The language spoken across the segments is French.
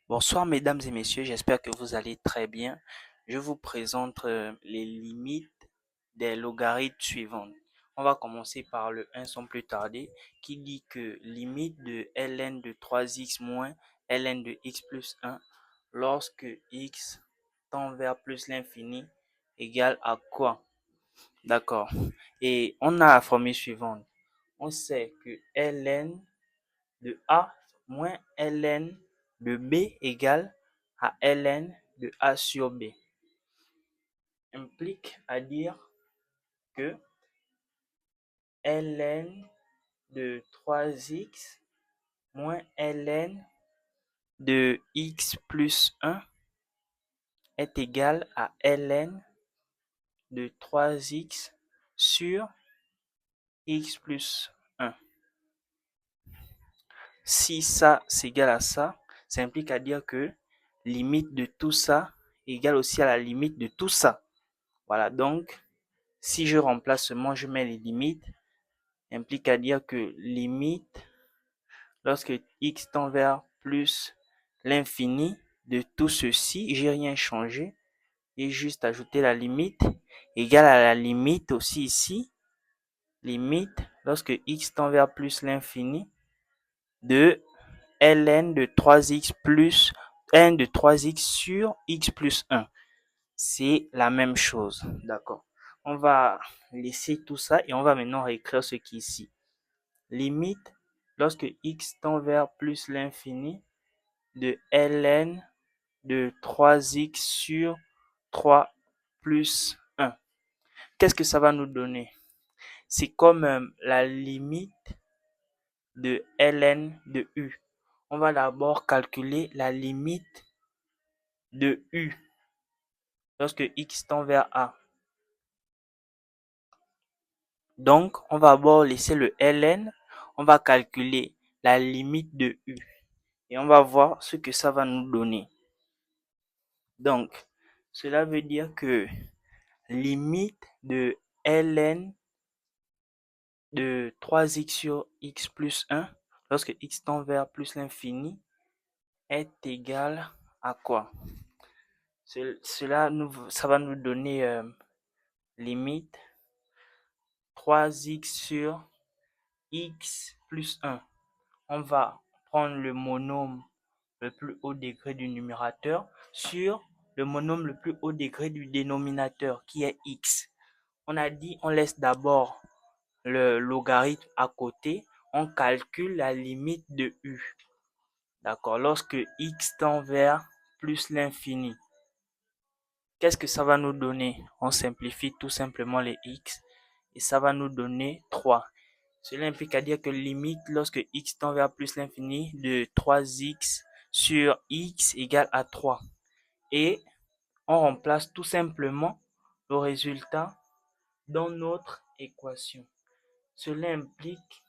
Bonsoir mesdames et messieurs, j'espère que vous allez très bien. Je vous présente les limites des logarithmes suivantes. On va commencer par le 1 sans plus tarder qui dit que limite de ln de 3x moins ln de x plus 1 lorsque x tend vers plus l'infini égale à quoi? D'accord. Et on a la formule suivante. On sait que ln de A moins ln de B égale à ln de A sur B. Implique à dire que ln de 3x moins ln de x plus 1 est égal à ln de 3x sur x plus 1. Si ça c'est égal à ça implique à dire que limite de tout ça égale aussi à la limite de tout ça. Voilà, donc si je remplace seulement, je mets les limites, implique à dire que limite, lorsque x tend vers plus l'infini de tout ceci, j'ai rien changé, j'ai juste ajouté la limite, égale à la limite aussi ici, limite, lorsque x tend vers plus l'infini de ln de 3x plus n de 3x sur x plus 1. C'est la même chose, d'accord. On va laisser tout ça et on va maintenant réécrire ce qui est ici. Limite, lorsque x tend vers plus l'infini de ln de 3x sur 3 plus 1. Qu'est-ce que ça va nous donner? C'est comme la limite de ln de u. On va d'abord calculer la limite de u lorsque x tend vers a. Donc, on va d'abord laisser le ln, on va calculer la limite de u et on va voir ce que ça va nous donner. Donc, cela veut dire que limite de ln de 3x sur x plus 1 lorsque x tend vers plus l'infini est égal à quoi? Ça va nous donner limite 3x sur x plus 1. On va prendre le monôme le plus haut degré du numérateur sur le monôme le plus haut degré du dénominateur qui est x. On a dit on laisse d'abord le logarithme à côté, on calcule la limite de u. D'accord, lorsque x tend vers plus l'infini. Qu'est-ce que ça va nous donner? On simplifie tout simplement les x et ça va nous donner 3. Cela implique à dire que limite lorsque x tend vers plus l'infini de 3x sur x égale à 3. Et on remplace tout simplement le résultat dans notre équation. Cela implique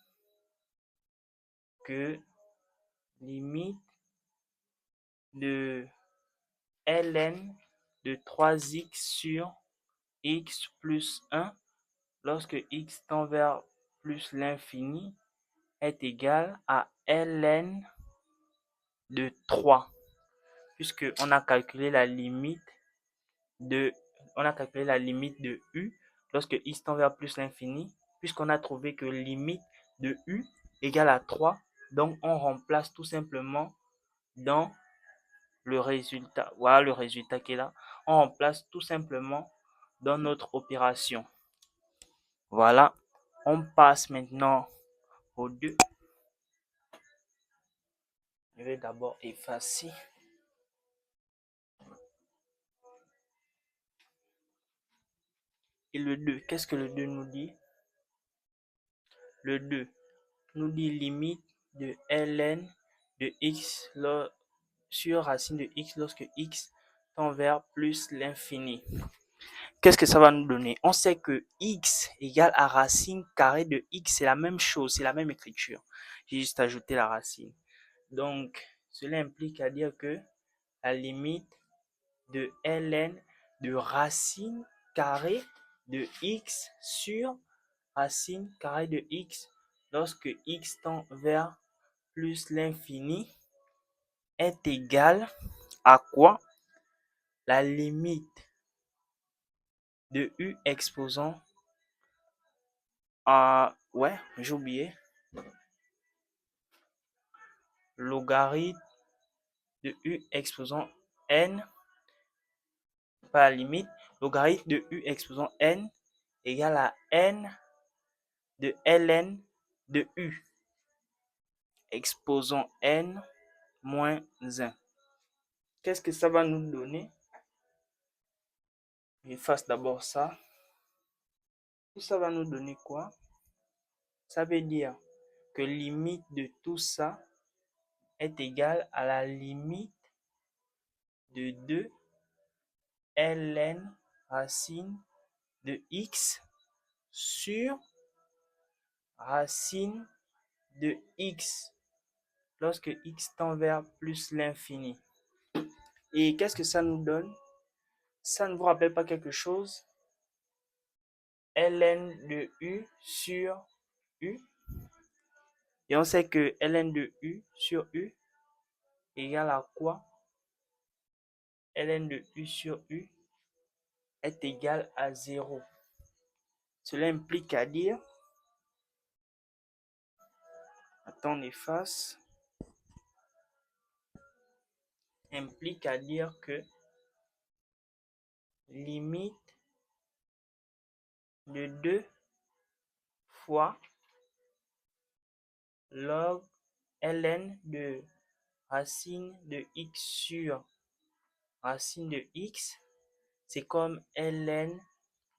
que limite de ln de 3x sur x plus 1 lorsque x tend vers plus l'infini est égal à ln de 3 puisque on a calculé la limite de u lorsque x tend vers plus l'infini puisqu'on a trouvé que limite de u égale à 3, donc on remplace tout simplement dans le résultat. Voilà le résultat qui est là. On remplace tout simplement dans notre opération. Voilà. On passe maintenant au 2. Je vais d'abord effacer. Et le 2, qu'est-ce que le 2 nous dit? Le 2 nous dit limite de ln de x sur racine de x lorsque x tend vers plus l'infini. Qu'est-ce que ça va nous donner? On sait que x égale à racine carrée de x, c'est la même chose, c'est la même écriture. J'ai juste ajouté la racine. Donc, cela implique à dire que la limite de ln de racine carrée de x sur racine carrée de x lorsque x tend vers plus l'infini est égale à quoi? La limite de u exposant à... Ouais, j'ai oublié. Logarithme de u exposant n, pas la limite, logarithme de u exposant n égale à n de ln de u exposant n moins 1. Qu'est-ce que ça va nous donner? J'efface d'abord ça. Tout ça va nous donner quoi? Ça veut dire que limite de tout ça est égale à la limite de 2 ln racine de x sur racine de x lorsque x tend vers plus l'infini. Et qu'est-ce que ça nous donne? Ça ne vous rappelle pas quelque chose? Ln de u sur u. Et on sait que ln de u sur u égale à quoi? Ln de u sur u est égal à 0. Cela implique à dire... Attends, on efface. Implique à dire que limite de 2 fois log ln de racine de x sur racine de x, c'est comme ln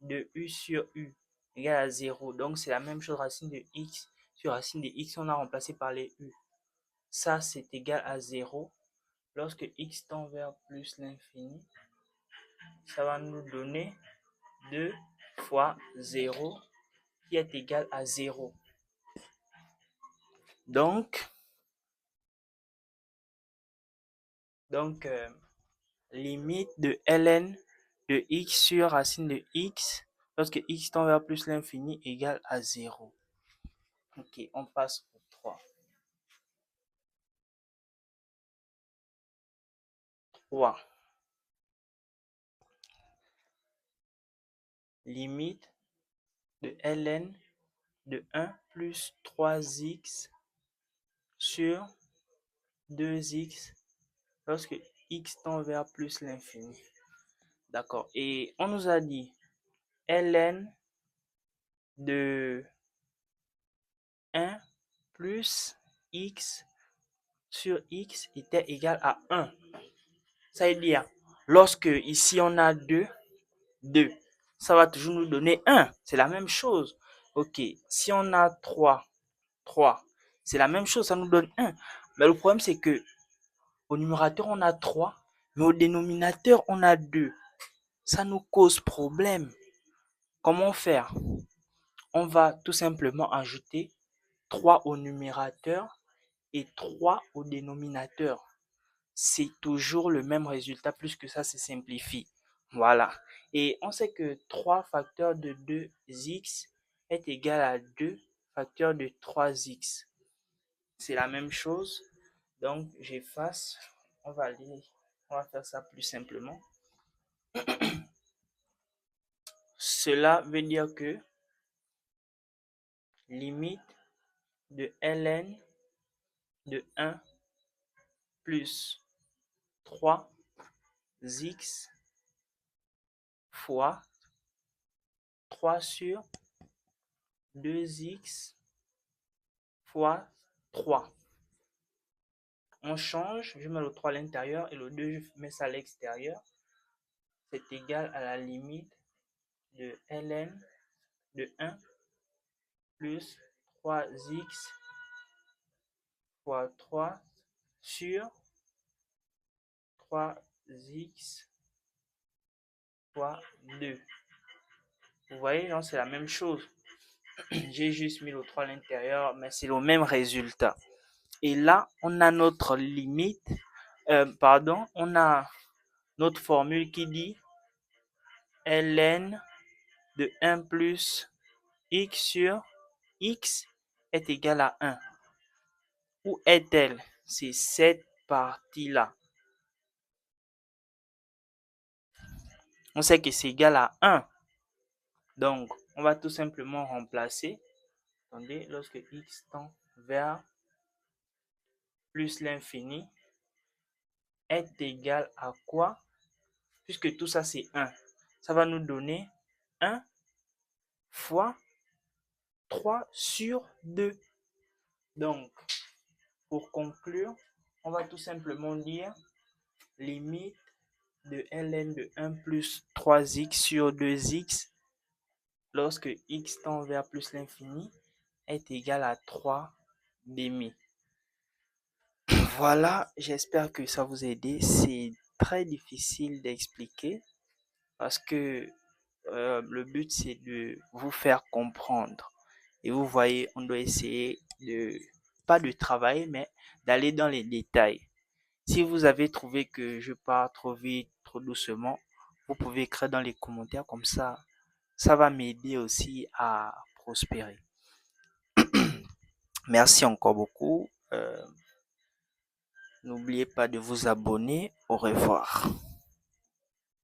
de u sur u égale à 0. Donc, c'est la même chose, racine de x sur racine de x, on a remplacé par les u. Ça, c'est égal à 0. Lorsque x tend vers plus l'infini, ça va nous donner 2 fois 0 qui est égal à 0. Donc limite de ln de x sur racine de x lorsque x tend vers plus l'infini égale à 0. Ok, on passe au 3. 3. Limite de ln de 1 plus 3x sur 2x lorsque x tend vers plus l'infini. D'accord. Et on nous a dit ln de 1 plus x sur x était égal à 1. Ça veut dire, lorsque ici on a 2, ça va toujours nous donner 1. C'est la même chose. Ok, si on a 3, c'est la même chose, ça nous donne 1. Mais le problème, c'est que au numérateur, on a 3, mais au dénominateur, on a 2. Ça nous cause problème. Comment faire? On va tout simplement ajouter 3 au numérateur et 3 au dénominateur. C'est toujours le même résultat, plus que ça se simplifie. Voilà. Et on sait que 3 facteurs de 2x est égal à 2 facteurs de 3x. C'est la même chose. Donc, j'efface. On va faire ça plus simplement. Cela veut dire que limite de ln de 1 plus 3x fois 3 sur 2x fois 3. On change, je mets le 3 à l'intérieur et le 2, je mets ça à l'extérieur. C'est égal à la limite de ln de 1 plus 3x fois 3 sur 3x fois 2. Vous voyez, c'est la même chose. J'ai juste mis le 3 à l'intérieur, mais c'est le même résultat. Et là, on a notre limite, on a notre formule qui dit ln de 1 plus x sur x est égal à 1. Où est-elle? C'est cette partie-là. On sait que c'est égal à 1. Donc, on va tout simplement remplacer. Attendez, lorsque x tend vers plus l'infini est égal à quoi? Puisque tout ça, c'est 1. Ça va nous donner 1 fois 3 sur 2. Donc, pour conclure, on va tout simplement dire limite de ln de 1 plus 3x sur 2x lorsque x tend vers plus l'infini est égal à 3 demi. Voilà, j'espère que ça vous a aidé. C'est très difficile d'expliquer parce que le but, c'est de vous faire comprendre. Et vous voyez, on doit essayer pas de travailler, mais d'aller dans les détails. Si vous avez trouvé que je pars trop vite, trop doucement, vous pouvez écrire dans les commentaires comme ça va m'aider aussi à prospérer. Merci encore beaucoup. N'oubliez pas de vous abonner. Au revoir.